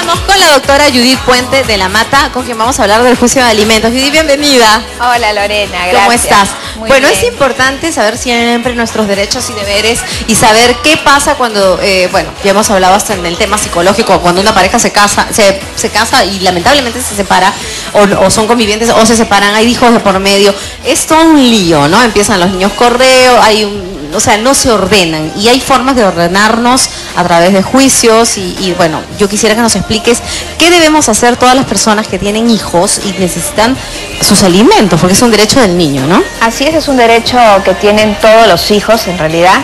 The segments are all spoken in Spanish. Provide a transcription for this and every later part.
Estamos con la doctora Judith Puente de la Mata, con quien vamos a hablar del juicio de alimentos. Judith, bienvenida. Hola Lorena, gracias. ¿Cómo estás? Muy bueno, bien. Es importante saber siempre nuestros derechos y deberes y saber qué pasa cuando, bueno, ya hemos hablado hasta en el tema psicológico, cuando una pareja se casa y lamentablemente se separa, o son convivientes o se separan, hay hijos de por medio. Es todo un lío, ¿no? Empiezan los niños correo, o sea, no se ordenan y hay formas de ordenarnos a través de juicios y bueno, yo quisiera que nos expliques qué debemos hacer todas las personas que tienen hijos y necesitan sus alimentos, porque es un derecho del niño, ¿no? Así es un derecho que tienen todos los hijos en realidad,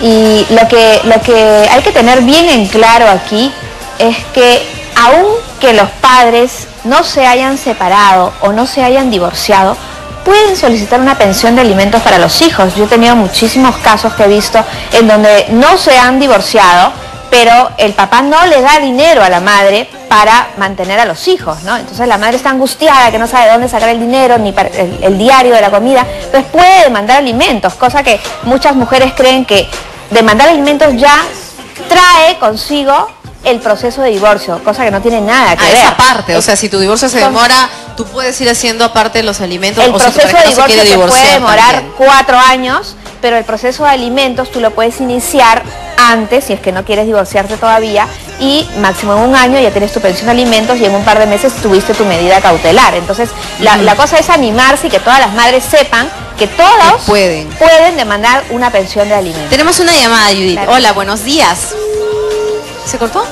y lo que hay que tener bien en claro aquí es que aunque los padres no se hayan separado o no se hayan divorciado, pueden solicitar una pensión de alimentos para los hijos. Yo he tenido muchísimos casos que he visto en donde no se han divorciado, pero el papá no le da dinero a la madre para mantener a los hijos, ¿no? Entonces la madre está angustiada, que no sabe de dónde sacar el dinero, ni para el diario de la comida, entonces puede demandar alimentos, cosa que muchas mujeres creen que demandar alimentos ya trae consigo el proceso de divorcio, cosa que no tiene nada que ver. Esa parte, o sea, si tu divorcio se demora, tú puedes ir haciendo aparte los alimentos. El proceso de divorcio te puede demorar también 4 años, pero el proceso de alimentos tú lo puedes iniciar antes, si es que no quieres divorciarte todavía, y máximo en 1 año ya tienes tu pensión de alimentos y en un par de meses tuviste tu medida cautelar. Entonces, la cosa es animarse y que todas las madres sepan que todos pueden demandar una pensión de alimentos. Tenemos una llamada, Judith. Claro. Hola, buenos días. ¿Se cortó?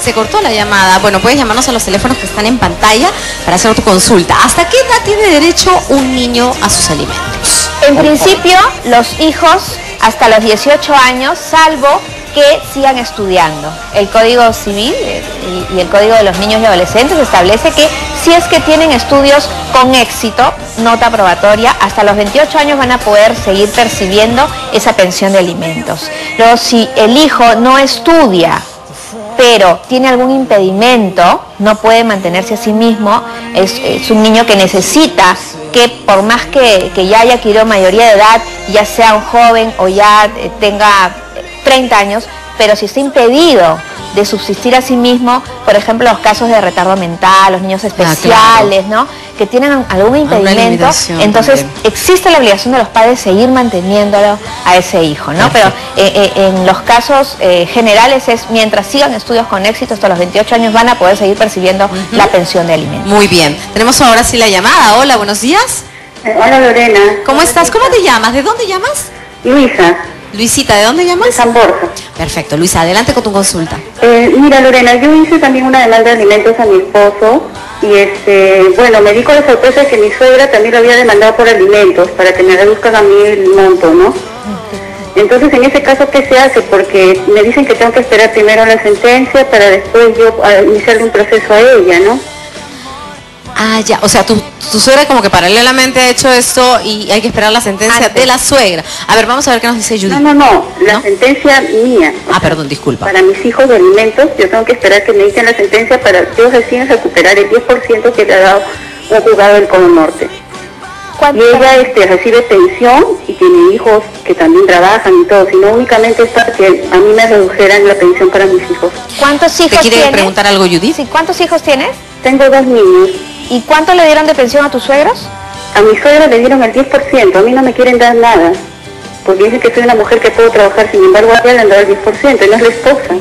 Se cortó la llamada. Bueno, puedes llamarnos a los teléfonos que están en pantalla para hacer tu consulta. ¿Hasta qué edad tiene derecho un niño a sus alimentos? En principio, los hijos hasta los 18 años, salvo que sigan estudiando. El Código Civil y el Código de los Niños y Adolescentes establece que si es que tienen estudios con éxito, nota probatoria, hasta los 28 años van a poder seguir percibiendo esa pensión de alimentos. Luego, si el hijo no estudia, pero tiene algún impedimento, no puede mantenerse a sí mismo, es un niño que necesita que por más que ya haya adquirido mayoría de edad, ya sea un joven o ya tenga 30 años, pero si está impedido de subsistir a sí mismo, por ejemplo, los casos de retardo mental, los niños especiales, ¿no?, que tienen algún impedimento, entonces también existe la obligación de los padres seguir manteniéndolo a ese hijo, ¿no? Perfecto. Pero en los casos generales es mientras sigan estudios con éxito hasta los 28 años van a poder seguir percibiendo la pensión de alimentos. Muy bien. Tenemos ahora sí la llamada. Hola, buenos días. Hola Lorena. ¿Cómo estás? ¿Cómo te llamas? ¿De dónde llamas? Luisa. Luisita, ¿de dónde llamas? De San Borja. Perfecto, Luisa, adelante con tu consulta. Mira Lorena, yo hice también una demanda de alimentos a mi esposo y bueno, me di con la sorpresa que mi suegra también lo había demandado por alimentos para que me reduzcan a mí el monto, ¿no? Entonces en ese caso, ¿qué se hace? Porque me dicen que tengo que esperar primero la sentencia para después yo iniciarle un proceso a ella, ¿no? Ah, ya, o sea, tu suegra como que paralelamente ha hecho esto y hay que esperar la sentencia de la suegra. A ver, vamos a ver qué nos dice Judith. No, la sentencia mía. Perdón, disculpa. Para mis hijos de alimentos, yo tengo que esperar que me dicten la sentencia para yo recién recuperar el 10% que le ha dado un juzgado del Cono Norte. Y ella recibe pensión y tiene hijos que también trabajan y todo, sino únicamente es para que a mí me redujeran la pensión para mis hijos. ¿Cuántos hijos tienes? ¿Te quiere preguntar algo, Judith? Sí, ¿cuántos hijos tienes? Tengo 2 niños. ¿Y cuánto le dieron de pensión a tus suegros? A mi suegra le dieron el 10%, a mí no me quieren dar nada, porque dicen que soy una mujer que puedo trabajar, sin embargo a ella le han dado el 10%, y no es la esposa.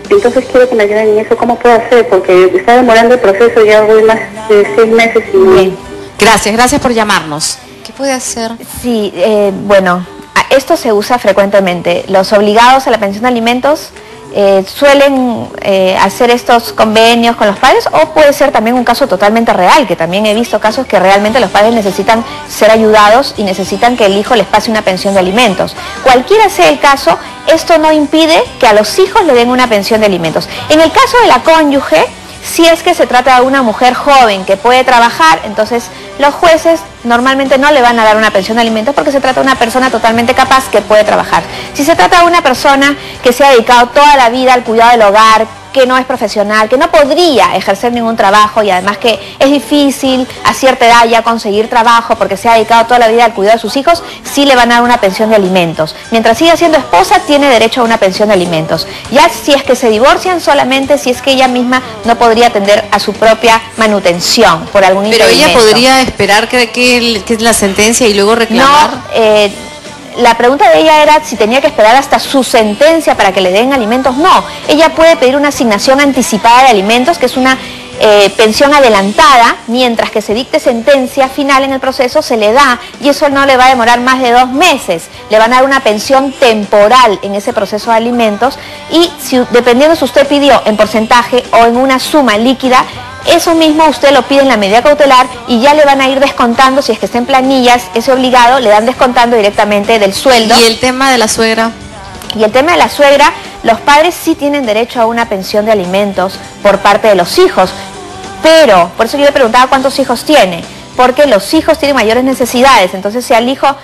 Entonces quiero que me ayuden en eso, ¿cómo puedo hacer? Porque está demorando el proceso, ya voy más de 6 meses y bien. Gracias por llamarnos. ¿Qué puede hacer? Sí, bueno, esto se usa frecuentemente. Los obligados a la pensión de alimentos suelen hacer estos convenios con los padres, o puede ser también un caso totalmente real, que también he visto casos que realmente los padres necesitan ser ayudados y necesitan que el hijo les pase una pensión de alimentos. Cualquiera sea el caso, esto no impide que a los hijos le den una pensión de alimentos. En el caso de la cónyuge, si es que se trata de una mujer joven que puede trabajar, entonces los jueces normalmente no le van a dar una pensión de alimentos porque se trata de una persona totalmente capaz que puede trabajar. Si se trata de una persona que se ha dedicado toda la vida al cuidado del hogar, que no es profesional, que no podría ejercer ningún trabajo y además que es difícil a cierta edad ya conseguir trabajo porque se ha dedicado toda la vida al cuidado de sus hijos, sí le van a dar una pensión de alimentos. Mientras siga siendo esposa, tiene derecho a una pensión de alimentos. Ya si es que se divorcian, solamente si es que ella misma no podría atender a su propia manutención por algún impedimento. Pero ella podría esperar que es la sentencia y luego reclamar. No, la pregunta de ella era si tenía que esperar hasta su sentencia para que le den alimentos. No, ella puede pedir una asignación anticipada de alimentos, que es una pensión adelantada, mientras que se dicte sentencia final en el proceso se le da, y eso no le va a demorar más de 2 meses. Le van a dar una pensión temporal en ese proceso de alimentos, y si, dependiendo si usted pidió en porcentaje o en una suma líquida, eso mismo usted lo pide en la medida cautelar y ya le van a ir descontando, si es que está en planillas, ese obligado, le dan descontando directamente del sueldo. ¿Y el tema de la suegra? Y el tema de la suegra, los padres sí tienen derecho a una pensión de alimentos por parte de los hijos, pero, por eso yo le preguntaba cuántos hijos tiene, porque los hijos tienen mayores necesidades, entonces si al hijo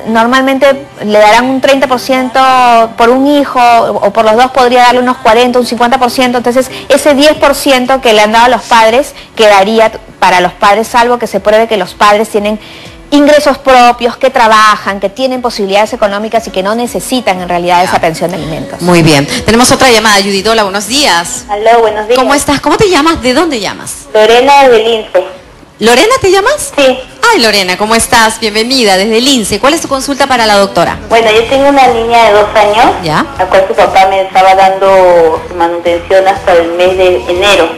normalmente le darán un 30% por un hijo, o por los dos podría darle unos 40, un 50%, entonces ese 10% que le han dado a los padres quedaría para los padres, salvo que se pruebe que los padres tienen ingresos propios, que trabajan, que tienen posibilidades económicas y que no necesitan en realidad esa pensión de alimentos. Muy bien. Tenemos otra llamada, Judidola, buenos días. Aló, buenos días. ¿Cómo estás? ¿Cómo te llamas? ¿De dónde llamas? Lorena de Lince. ¿Lorena te llamas? Sí. Ay, Lorena, ¿cómo estás? Bienvenida desde Lince. ¿Cuál es tu consulta para la doctora? Bueno, yo tengo una niña de 2 años, ¿Ya? la cual su papá me estaba dando su manutención hasta el mes de enero.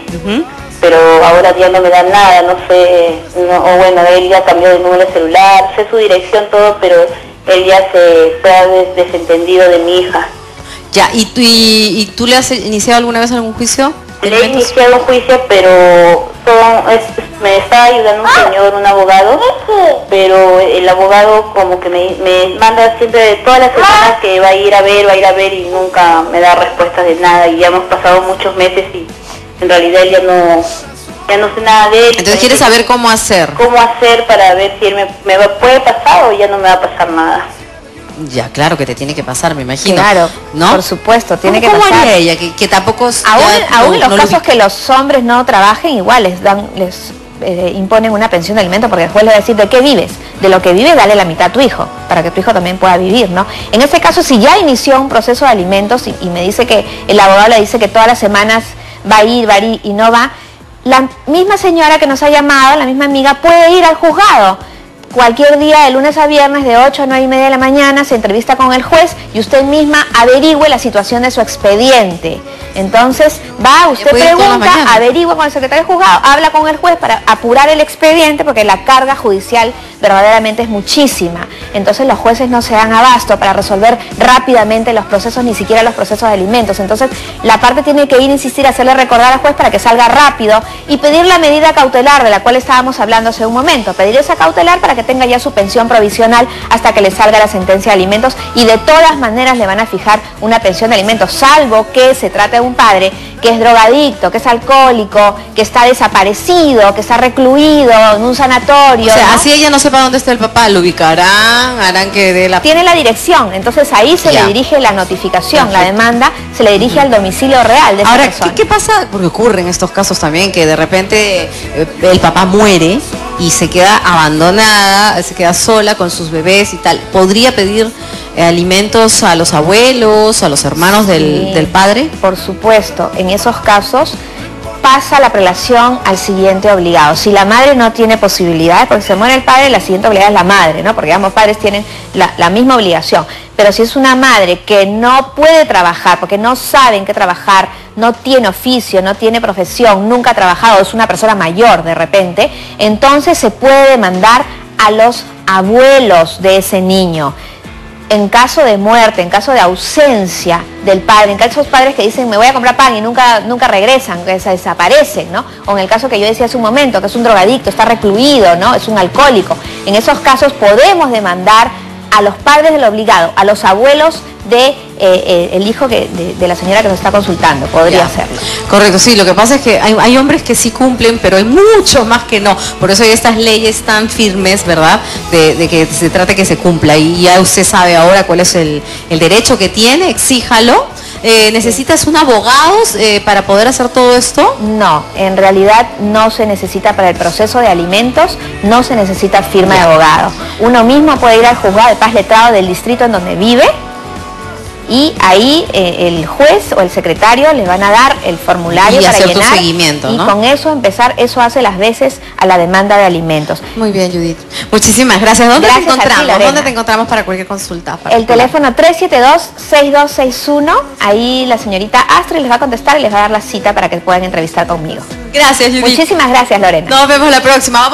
Pero ahora ya no me dan nada, no sé, o bueno, él ya cambió de número de celular, sé su dirección, todo, pero él ya se ha desentendido de mi hija. Ya, ¿y tú le has iniciado alguna vez algún juicio? Le he iniciado un juicio, pero me está ayudando un señor, un abogado, pero el abogado como que me manda siempre todas las semanas que va a ir a ver y nunca me da respuestas de nada, y ya hemos pasado muchos meses y en realidad ya no sé nada de él. Entonces quieres saber cómo hacer. ¿Cómo hacer para ver si él me puede pasar o ya no me va a pasar nada? Ya, claro que te tiene que pasar, me imagino. Claro, ¿no? por supuesto, tiene que ¿Cómo pasar. haría ella? Que tampoco... Aún en los casos que los hombres no trabajen, igual les imponen una pensión de alimento, porque después le va a decir, ¿de qué vives? De lo que vives, dale la mitad a tu hijo, para que tu hijo también pueda vivir, ¿no? En este caso, si ya inició un proceso de alimentos y me dice que el abogado le dice que todas las semanas va a ir y no va, la misma señora que nos ha llamado, la misma amiga, puede ir al juzgado. Cualquier día, de lunes a viernes, de 8 a 9:30 de la mañana, se entrevista con el juez y usted misma averigüe la situación de su expediente. Entonces, va, usted pregunta, averigua con el secretario de juzgado, habla con el juez para apurar el expediente, porque la carga judicial verdaderamente es muchísima. Entonces, los jueces no se dan abasto para resolver rápidamente los procesos, ni siquiera los procesos de alimentos. Entonces, la parte tiene que ir, insistir, hacerle recordar al juez para que salga rápido y pedir la medida cautelar de la cual estábamos hablando hace un momento. Pedir esa cautelar para que tenga ya su pensión provisional hasta que le salga la sentencia de alimentos, y de todas maneras le van a fijar una pensión de alimentos, salvo que se trate de un padre que es drogadicto, que es alcohólico, que está desaparecido, que está recluido en un sanatorio. O sea, ¿no? así ella no sepa dónde está el papá, lo ubicarán, harán que dé la... Tiene la dirección, entonces ahí se le dirige la notificación. Perfecto. La demanda se le dirige al domicilio real de esa persona. Ahora, ¿qué pasa? Porque ocurre en estos casos también que de repente el papá muere y se queda abandonada, se queda sola con sus bebés y tal. ¿Podría pedir alimentos a los abuelos, a los hermanos del padre? Por supuesto, en esos casos pasa la prelación al siguiente obligado. Si la madre no tiene posibilidades, porque se muere el padre, la siguiente obligada es la madre, ¿no? Porque ambos padres tienen la misma obligación. Pero si es una madre que no puede trabajar, porque no sabe en qué trabajar, no tiene oficio, no tiene profesión, nunca ha trabajado, es una persona mayor de repente, entonces se puede demandar a los abuelos de ese niño. En caso de muerte, en caso de ausencia del padre, en caso de esos padres que dicen me voy a comprar pan y nunca regresan, que se desaparecen, ¿no? O en el caso que yo decía hace un momento, que es un drogadicto, está recluido, ¿no? Es un alcohólico. En esos casos podemos demandar a los padres del obligado, a los abuelos de el hijo de la señora que nos está consultando, podría hacerlo. Correcto, sí, lo que pasa es que hay hombres que sí cumplen, pero hay muchos más que no. Por eso hay estas leyes tan firmes, ¿verdad? De que se trate que se cumpla. Y ya usted sabe ahora cuál es el derecho que tiene, exíjalo. ¿Necesitas un abogado para poder hacer todo esto? No, en realidad no se necesita para el proceso de alimentos, no se necesita firma de abogado. Uno mismo puede ir al juzgado de paz letrado del distrito en donde vive y ahí el juez o el secretario les van a dar el formulario para llenar tu seguimiento, ¿no? Y con eso empezar, eso hace las veces a la demanda de alimentos. Muy bien, Judith. Muchísimas gracias. ¿Dónde Gracias te encontramos? a ti, Lorena. ¿Dónde te encontramos para cualquier consulta? El teléfono 372-6261, ahí la señorita Astrid les va a contestar y les va a dar la cita para que puedan entrevistar conmigo. Gracias, Judith. Muchísimas gracias, Lorena. Nos vemos la próxima. Vamos